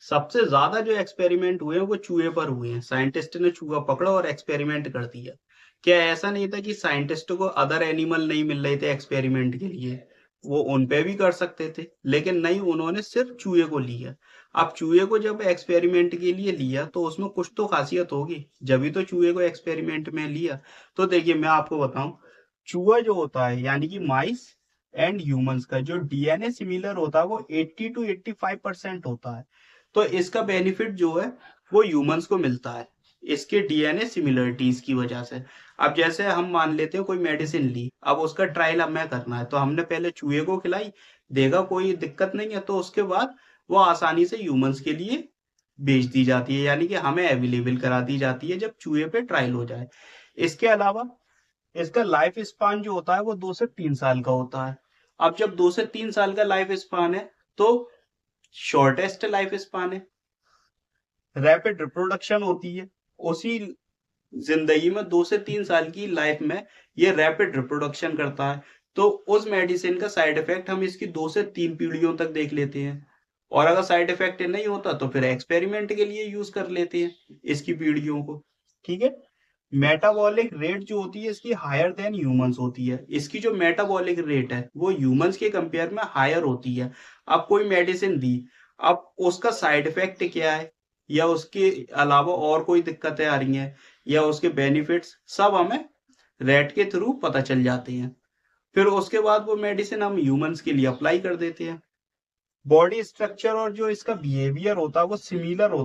सबसे ज्यादा जो एक्सपेरिमेंट हुए हैं वो चूहे पर हुए हैं। साइंटिस्ट ने चूहा पकड़ा और एक्सपेरिमेंट कर दिया। क्या ऐसा नहीं था कि साइंटिस्ट को अदर एनिमल नहीं मिल रहे थे एक्सपेरिमेंट के लिए? वो उन पे भी कर सकते थे, लेकिन नहीं, उन्होंने सिर्फ चूहे को लिया। अब चूहे को जब एक्सपेरिमेंट के लिए लिया तो उसमें कुछ तो खासियत होगी, जब तो चूहे को एक्सपेरिमेंट में लिया। तो देखिए मैं आपको बताऊं, चूहा जो होता है यानी कि माइस एंड ह्यूमंस का जो डीएनए सिमिलर होता है वो 80 to 85% होता है। तो इसका बेनिफिट जो है वो ह्यूमंस को मिलता है, इसके डीएनए सिमिलरिटीज की वजह से। अब जैसे हम मान लेते हैं कोई मेडिसिन ली, अब उसका ट्रायल हमें करना है, तो हमने पहले चूहे को खिलाई, देखा कोई दिक्कत नहीं है, तो उसके बाद वो आसानी से ह्यूमंस के लिए बेच दी जाती है, यानी कि हमें अवेलेबल करा दी जाती है जब चूहे पे ट्रायल हो जाए। इसके अलावा इसका लाइफ स्पान जो होता है वो 2 से 3 साल का होता है। अब जब 2 से 3 साल का लाइफ स्पान है तो शॉर्टेस्ट लाइफ स्पान है। रैपिड रिप्रोडक्शन होती है उसी जिंदगी में, 2 से 3 साल की लाइफ में ये रैपिड रिप्रोडक्शन करता है। तो उस मेडिसिन का साइड इफेक्ट हम इसकी 2 से 3 पीढ़ियों तक देख लेते हैं। और अगर साइड इफेक्ट नहीं होता तो फिर एक्सपेरिमेंट के लिए यूज कर लेते हैं इसकी पीढ़ियों को। ठीक है। मेटाबॉलिक रेट जो होती है इसकी हायर देन ह्यूमंस होती है। इसकी जो मेटाबॉलिक रेट है वो ह्यूमंस के कंपेयर में हायर होती है। अब कोई मेडिसिन दी, अब उसका साइड इफेक्ट क्या है, या उसके अलावा और कोई दिक्कतें आ रही हैं, या उसके बेनिफिट्स, सब हमें रेट के थ्रू पता चल जाते हैं। फिर उसके बाद वो मेडिसिन हम ह्यूमंस के लिए अप्लाई कर देते हैं। बॉडी स्ट्रक्चर और जो इसका बिहेवियर होता है वो सिमिलर होता